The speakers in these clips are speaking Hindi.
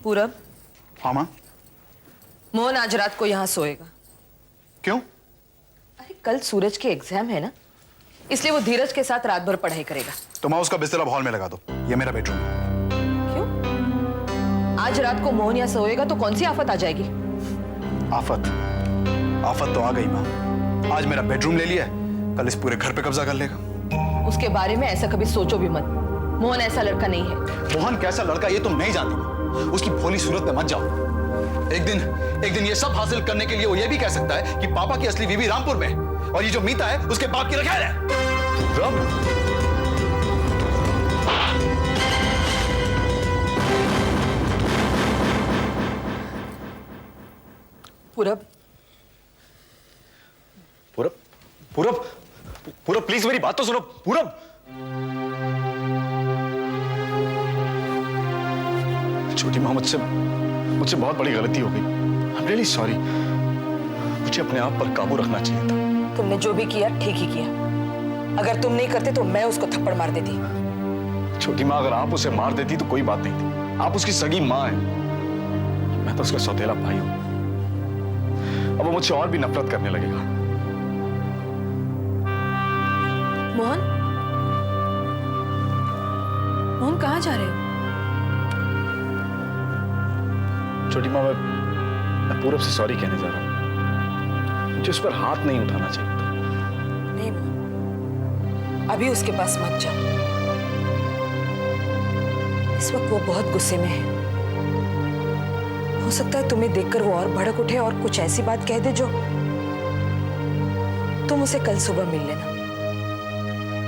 पूरब। हाँ माँ। मोहन आज रात को यहाँ सोएगा। क्यों? अरे कल सूरज के एग्जाम है ना, इसलिए वो धीरज के साथ रात भर पढ़ाई करेगा। तो माँ उसका बिस्तर अब हॉल में लगा दो, ये मेरा बेडरूम है। क्यों? आज रात को मोहन यहाँ सोएगा तो कौन सी आफत आ जाएगी? आफत? आफत तो आ गई माँ। आज मेरा बेडरूम ले लिया, कल इस पूरे घर पे कब्जा कर लेगा। उसके बारे में ऐसा कभी सोचो भी मत। मोहन ऐसा लड़का नहीं है। मोहन कैसा लड़का ये तुम नहीं जानती माँ। उसकी भोली सूरत में मत जाओ। एक दिन ये सब हासिल करने के लिए वो ये भी कह सकता है कि पापा की असली बीवी रामपुर में है और ये जो मीता है उसके बाप की रखैल है। पूरब। पूरब, पूरब, पूरब प्लीज मेरी बात तो सुनो। पूरब, छोटी माँ मुझसे बहुत बड़ी गलती हो गई। I'm really sorry। मुझे अपने आप पर काबू रखना चाहिए था। तुमने जो भी किया ठीक ही किया। अगर तुम नहीं करते तो मैं उसको थप्पड़ मार देती। छोटी माँ, अगर आप उसे मार देती तो कोई बात नहीं थी। आप उसकी सगी माँ हैं, मैं तो उसका सौतेला भाई हूं। अब वो मुझसे और भी नफरत करने लगेगा। मोहन, मोहन कहाँ जा रहे हो? छोटी माँ, मैं पूरब से सॉरी कहने जा रहा हूँ। मुझे उस पर हाथ नहीं उठाना चाहिए था। नहीं मोहन, अभी उसके पास मत जाओ। इस वक्त वो बहुत गुस्से में है। हो सकता है तुम्हें देखकर वो और भड़क उठे और कुछ ऐसी बात कह दे जो तुम उसे कल सुबह मिल लेना।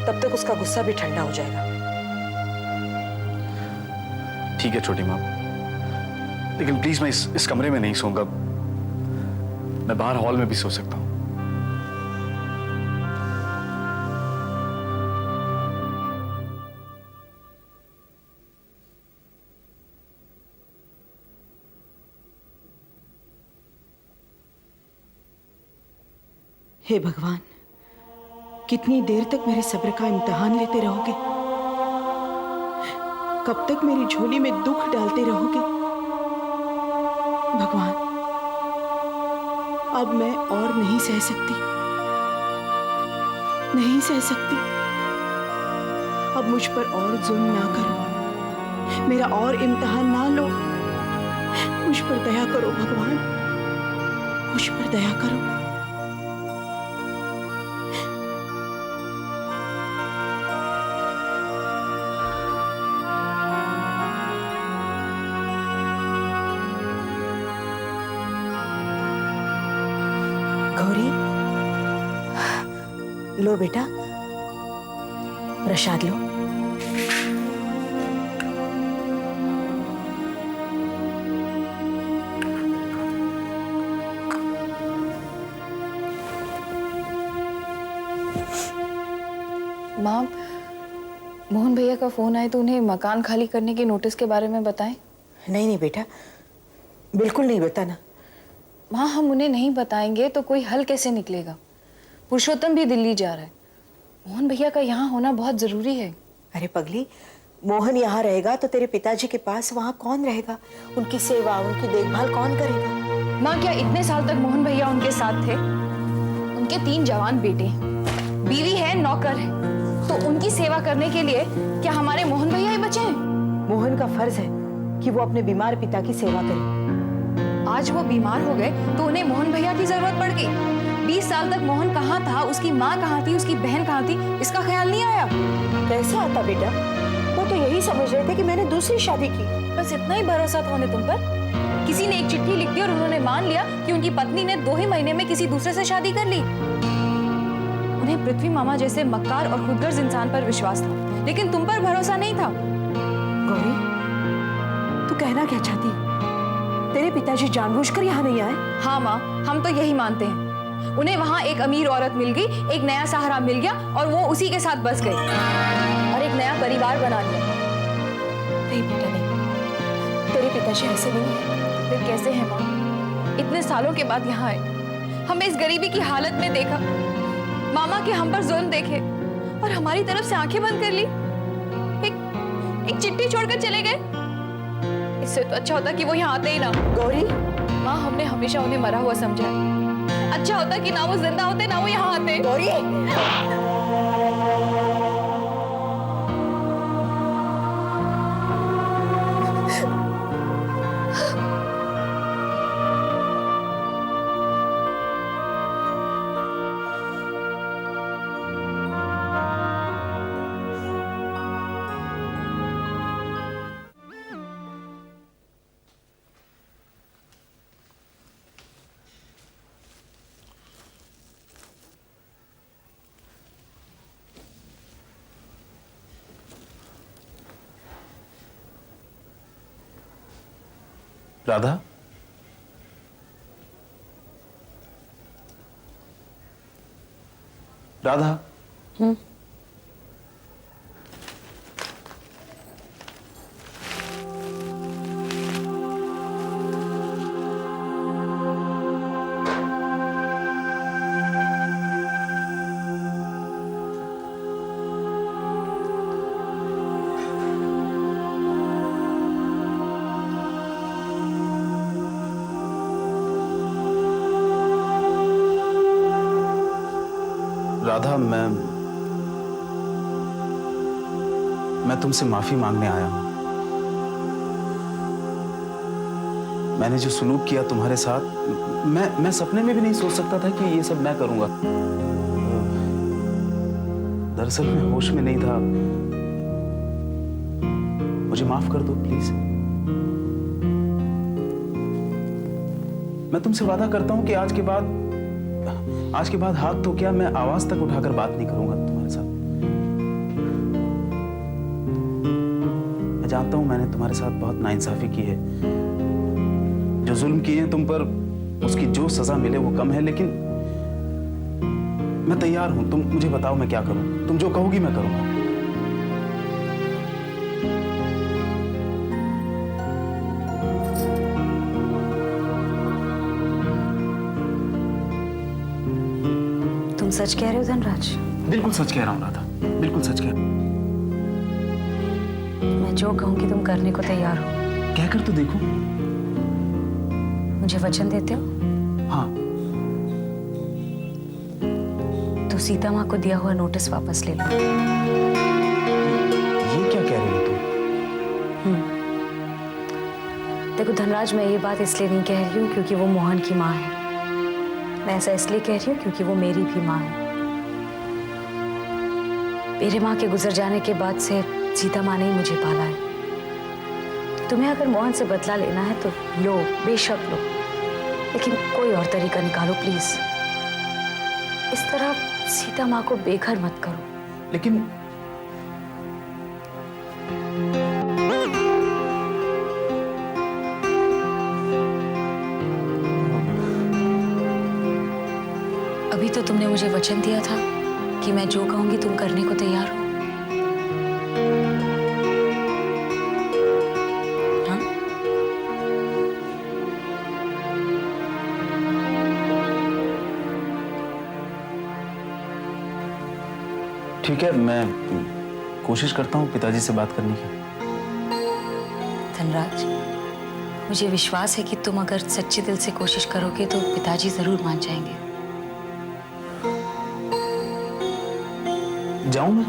तब तक उसका गुस्सा भी ठंडा हो जाएगा। ठीक है छोटी माँ, लेकिन प्लीज मैं इस कमरे में नहीं सोऊंगा। मैं बाहर हॉल में भी सो सकता हूँ। हे भगवान, कितनी देर तक मेरे सब्र का इम्तिहान लेते रहोगे? कब तक मेरी झोली में दुख डालते रहोगे? भगवान, अब मैं और नहीं सह सकती, नहीं सह सकती। अब मुझ पर और जुल्म ना करो, मेरा और इम्तिहान ना लो। मुझ पर दया करो भगवान, मुझ पर दया करो। गौरी, लो बेटा, प्रसाद लो। माँ, मोहन भैया का फोन आए तो उन्हें मकान खाली करने के नोटिस के बारे में बताएं। नहीं बेटा, बिल्कुल नहीं बताना। माँ, हम उन्हें नहीं बताएंगे तो कोई हल कैसे निकलेगा? पुरुषोत्तम भी दिल्ली जा रहा है। मोहन भैया का यहाँ होना बहुत जरूरी है। अरे पगली, मोहन यहाँ रहेगा तो तेरे पिताजी के पास वहाँ कौन रहेगा? उनकी सेवा, उनकी देखभाल कौन करेगा? माँ, क्या इतने साल तक मोहन भैया उनके साथ थे? उनके 3 जवान बेटे हैं, बीवी है, नौकर है, तो उनकी सेवा करने के लिए क्या हमारे मोहन भैया ही बचे हैं? मोहन का फर्ज है कि वो अपने बीमार पिता की सेवा करे। आज वो बीमार हो गए तो उन्हें मोहन भैया की जरूरत पड़ गई। 20 साल तक मोहन कहाँ था, उसकी माँ कहाँ थी, उसकी बहन कहाँ थी, इसका ख्याल नहीं आया। कैसे आता बेटा? वो तो यही समझ रहे थे कि मैंने दूसरी शादी की। बस इतना ही भरोसा था उन्हें तुम पर। किसी ने एक चिट्ठी लिख दी और उन्होंने मान लिया कि उनकी पत्नी ने 2 ही महीने में किसी दूसरे से शादी कर ली। उन्हें पृथ्वी मामा जैसे मक्कार और खुदगर्ज इंसान पर विश्वास था, लेकिन तुम पर भरोसा नहीं था। गौरी, तू कहना क्या चाहती? तेरे पिताजी जानबूझकर यहाँ नहीं आए? हाँ माँ, हम तो यही मानते हैं। उन्हें वहाँ एक अमीर औरत मिल गई, एक नया सहारा मिल गया और वो उसी के साथ बस गई और एक नया परिवार बना लिया। नहीं बेटा, नहीं, तेरे पिताजी ऐसे नहीं है। फिर कैसे हैं माँ? इतने सालों के बाद यहाँ आए, हमें इस गरीबी की हालत में देखा, मामा के हम पर जुल्म देखे और हमारी तरफ से आंखें बंद कर ली। एक चिट्ठी छोड़कर चले गए। इससे तो अच्छा होता कि वो यहाँ आते ही ना। गौरी, माँ, हमने हमेशा उन्हें मरा हुआ समझा है। अच्छा होता कि ना वो जिंदा होते ना वो यहाँ आते। गौरी, राधा, राधा। राधा, मैं तुमसे माफी मांगने आया हूं। मैंने जो सुलूक किया तुम्हारे साथ, मैं सपने में भी नहीं सोच सकता था कि ये सब मैं करूंगा। दरअसल मैं होश में नहीं था। मुझे माफ कर दो प्लीज। मैं तुमसे वादा करता हूं कि आज के बाद हाथ तो क्या, मैं आवाज तक उठाकर बात नहीं करूंगा तुम्हारे साथ। मैं जानता हूं मैंने तुम्हारे साथ बहुत नाइंसाफी की है। जो जुल्म किए हैं तुम पर, उसकी जो सजा मिले वो कम है, लेकिन मैं तैयार हूं। तुम मुझे बताओ मैं क्या करूं। तुम जो कहोगी मैं करूंगा। तुम सच कह रहे हो धनराज? बिल्कुल सच कह रहा हूं राधा, बिल्कुल सच कह रहा हूं। मैं जो कहूंगी तुम करने को तैयार हो? कहकर तो देखो। मुझे वचन देते हो? हाँ। तो सीता माँ को दिया हुआ नोटिस वापस ले लो। ये क्या कह रही हो तुम? देखो धनराज, मैं ये बात इसलिए नहीं कह रही हूँ क्योंकि वो मोहन की माँ है। मैं ऐसा इसलिए कह रही हूँ क्योंकि वो मेरी भी माँ है। मेरे माँ के गुजर जाने के बाद से सीता माँ ने ही मुझे पाला है। तुम्हें अगर मोहन से बदला लेना है तो लो, बेशक लो, लेकिन कोई और तरीका निकालो प्लीज। इस तरह सीता माँ को बेघर मत करो। लेकिन अभी तो तुमने मुझे वचन दिया था कि मैं जो कहूंगी तुम करने को तैयार हो। हाँ? ठीक है, मैं कोशिश करता हूँ पिताजी से बात करने की। धनराज, मुझे विश्वास है कि तुम अगर सच्चे दिल से कोशिश करोगे तो पिताजी जरूर मान जाएंगे। जाऊं मैं?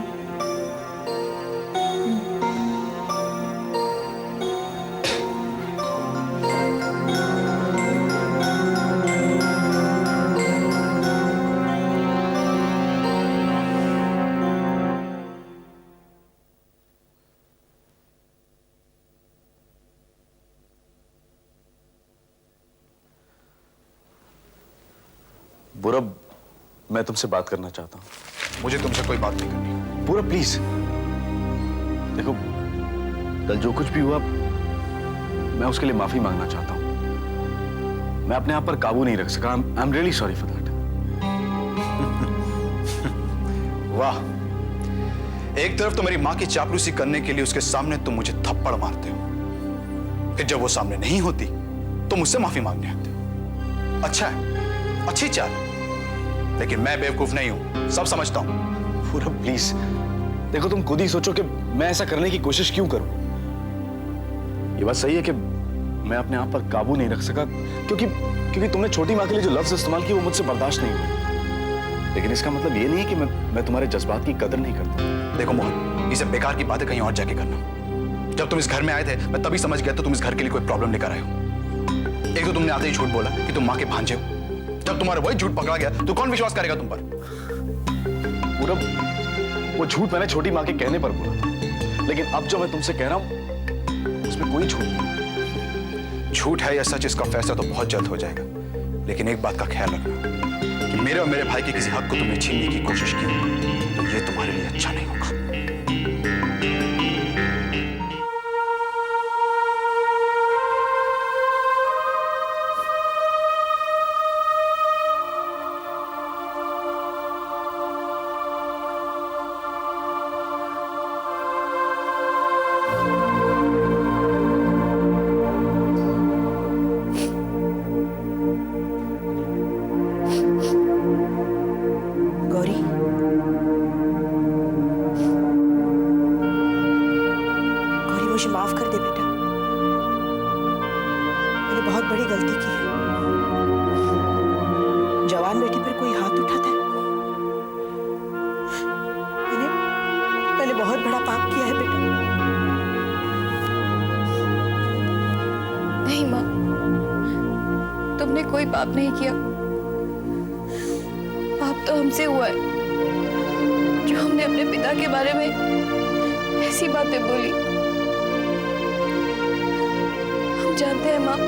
बुरा, मैं तुमसे बात करना चाहता हूँ। मुझे तुमसे कोई बात नहीं करनी। बुरा प्लीज, देखो कल जो कुछ भी हुआ मैं उसके लिए माफी मांगना चाहता हूँ। मैं अपने आप पर काबू नहीं रख सका। I am really sorry for that. वाह, एक तरफ तो मेरी माँ की चापलूसी करने के लिए उसके सामने तुम मुझे थप्पड़ मारते हो, फिर जब वो सामने नहीं होती तो मुझसे माफी मांगने आते हो। अच्छा है, अच्छी चाल, लेकिन मैं बेवकूफ नहीं हूं, सब समझता हूं। पूरा प्लीज, देखो तुम खुद ही सोचो कि मैं ऐसा करने की कोशिश क्यों करूं। ये बात सही है कि मैं अपने आप पर काबू नहीं रख सका, क्योंकि तुमने छोटी माँ के लिए जो लफ्ज इस्तेमाल किए वो मुझसे बर्दाश्त नहीं हुए। लेकिन इसका मतलब ये नहीं है कि मैं तुम्हारे जज्बात की कदर नहीं करता। देखो मोहन, ये सब बेकार की बातें कहीं और जाके करना। जब तुम इस घर में आए थे मैं तभी समझ गया तो तुम इस घर के लिए कोई प्रॉब्लम लेकर आए हो। एक तो तुमने आते ही झूठ बोला कि तुम माँ के भांजे हो। जब तुम्हारा वही झूठ पकड़ा गया तो कौन विश्वास करेगा तुम पर? पूरा वो झूठ मैंने छोटी माँ के कहने पर बोला था, लेकिन अब जो मैं तुमसे कह रहा हूं उसमें कोई झूठ नहीं। झूठ है या सच, इसका फैसला तो बहुत जल्द हो जाएगा। लेकिन एक बात का ख्याल रखना कि मेरे और मेरे भाई के किसी हक को तुमने छीनने की कोशिश की तो ये तुम्हारे लिए अच्छा नहीं होगा। गौरी, गौरी मुझे माफ कर दे बेटा। मैंने बहुत बड़ी गलती की है। जवान बेटी पर कोई हाथ उठाता है? मैंने बहुत बड़ा पाप किया है बेटा। नहीं माँ, तुमने कोई पाप नहीं किया। पाप तो हमसे हुआ है जो हमने अपने पिता के बारे में ऐसी बातें बोली। हम जानते हैं माँ,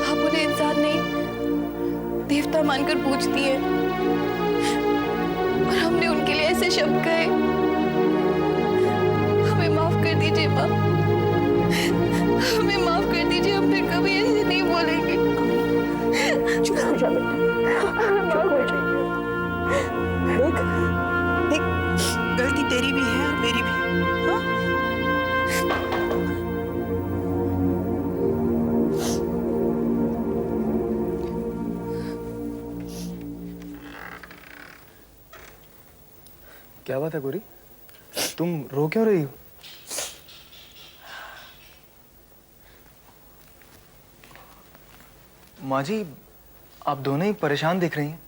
आप उन्हें इंसान नहीं देवता मानकर पूजती हैं और हमने उनके लिए ऐसे शब्द कहे। हमें माफ कर दीजिए माँ, हमें माफ कर दीजिए। हम फिर कभी ऐसे नहीं बोलेंगे। चुप हो जा बेटा, चुप हो जा। देख देख, गलती तेरी भी है और मेरी भी। हाँ? क्या बात है गौरी, तुम रो क्यों रही हो? माँ जी, आप दोनों ही परेशान दिख रही हैं।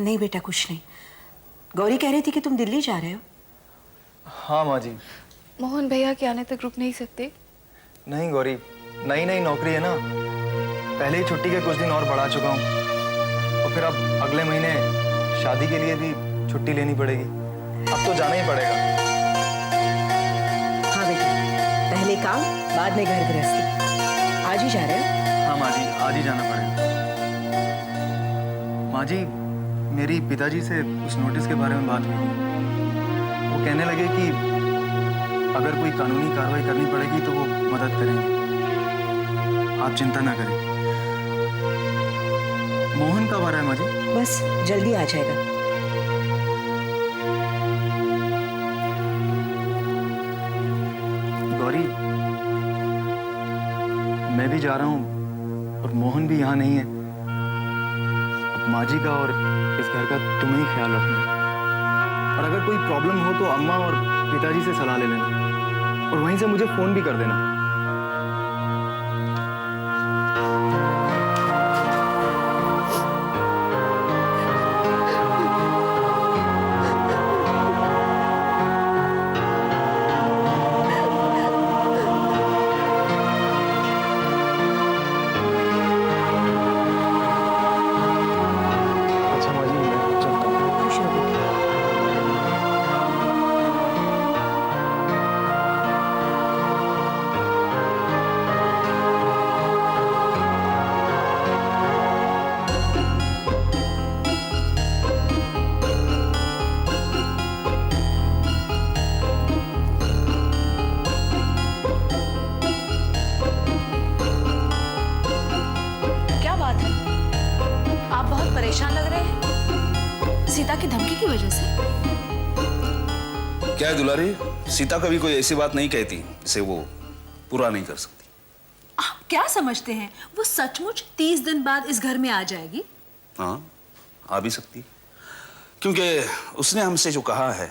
नहीं बेटा, कुछ नहीं। गौरी कह रही थी कि तुम दिल्ली जा रहे हो। हाँ माँ जी। मोहन भैया के आने तक रुक नहीं सकते? नहीं गौरी, नई नई नौकरी है ना, पहले ही छुट्टी के कुछ दिन और बढ़ा चुका हूँ, और फिर अब अगले महीने शादी के लिए भी छुट्टी लेनी पड़ेगी। अब तो जाना ही पड़ेगा। हाँ बेटा, पहले काम बाद में घर गृहस्थी। आज ही जा रहे हो? हाँ माँ जी, आज ही जाना पड़ेगा। माँ जी, मेरी पिताजी से उस नोटिस के बारे में बात हुई थी। वो कहने लगे कि अगर कोई कानूनी कार्रवाई करनी पड़ेगी तो वो मदद करेंगे। आप चिंता ना करें। मोहन कब आ रहा है माँ जी? बस जल्दी आ जाएगा। गौरी, मैं भी जा रहा हूँ और मोहन भी यहाँ नहीं है। अब माँ जी का और इस घर का तुम्हें ही ख्याल रखना। और अगर कोई प्रॉब्लम हो तो अम्मा और पिताजी से सलाह ले लेना, और वहीं से मुझे फोन भी कर देना। अच्छा माँ जी, मैं चलता हूँ। खुश रहो बेटा। क्या बात है, आप बहुत परेशान लग रहे हैं सीता की धमकी की वजह से। क्या है दुलारी, सीता कभी कोई ऐसी बात नहीं कहती जिसे वो पूरा नहीं कर सकती। आप क्या समझते हैं वो सचमुच 30 दिन बाद इस घर में आ जाएगी? हाँ, आ भी सकती, क्योंकि उसने हमसे जो कहा है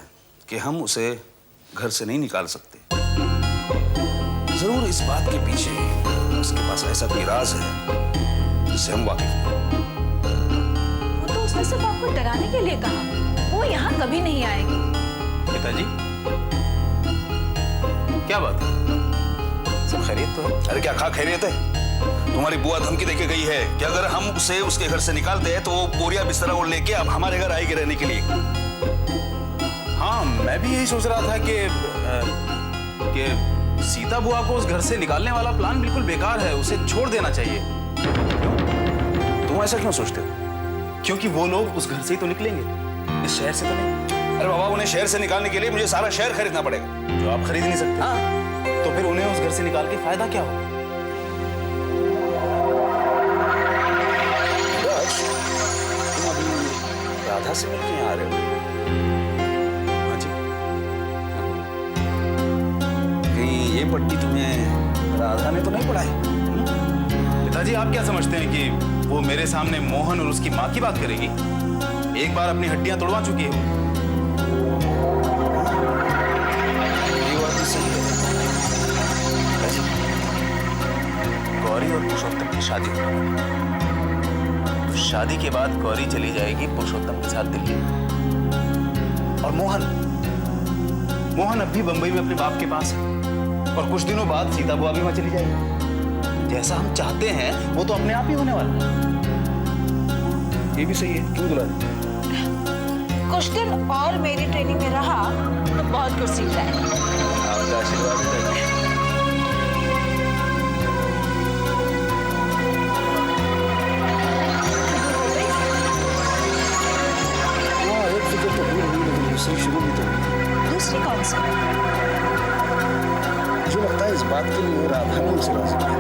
कि हम उसे घर से नहीं निकाल सकते। जरूर इस बात के पीछे उसके पास ऐसा कोई राज है जिससे हम वाकिफ नहीं। वो तो उसने सिर्फ आपको डराने के लिए कहा, वो यहाँ कभी नहीं आएगी। पिताजी, क्या बात है? सब खैरियत तो है? अरे क्या खा खैरियत है? तुम्हारी बुआ धमकी देके गई है कि अगर हम उसे उसके घर से निकालते हैं तो वो बोरिया बिस्तरा और लेके अब हमारे घर आएगी रहने के लिए। हाँ, मैं भी यही सोच रहा था कि सीता बुआ को उस घर से निकालने वाला प्लान बिल्कुल बेकार है, उसे छोड़ देना चाहिए। तुम ऐसा क्यों सोचते हो? क्योंकि वो लोग उस घर से ही तो निकलेंगे, इस शहर से तो नहीं। अरे बाबा, उन्हें शहर से निकालने के लिए मुझे सारा शहर खरीदना पड़ेगा, जो आप खरीद नहीं सकते। हाँ। तो फिर उन्हें उस घर से निकाल के फायदा क्या होगा? तुम अभी राधा से मिलके यहाँ आ रहे हो? हाँ जी। कहीं ये पट्टी तुम्हें राधा ने तो नहीं पढ़ाई? पिताजी, आप क्या समझते हैं कि वो मेरे सामने मोहन और उसकी माँ की बात करेगी? एक बार अपनी हड्डियां तोड़वा चुकी है वो। ये बात भी सही है। गौरी और पुरुषोत्तम की शादी होने वाली है। तो शादी के बाद गौरी चली जाएगी पुरुषोत्तम के साथ दिल्ली। और मोहन अब भी बंबई में अपने बाप के पास है। और कुछ दिनों बाद सीता बुआ भी वहां चली जाएगी। जैसा हम चाहते हैं वो तो अपने आप ही होने वाला है। ये भी सही है, क्यों दुलारी? कुछ दिन और मेरी ट्रेनिंग में रहा तो बहुत कुछ सीख जाएगा। आपका आशीर्वाद है। हाँ, एक फिक्र तो दूर हुई, लेकिन दूसरी शुरू भी तो हुई। दूसरी कौन सी? मुझे लगता है इस बात के लिए राधा ने उसे राजी किया।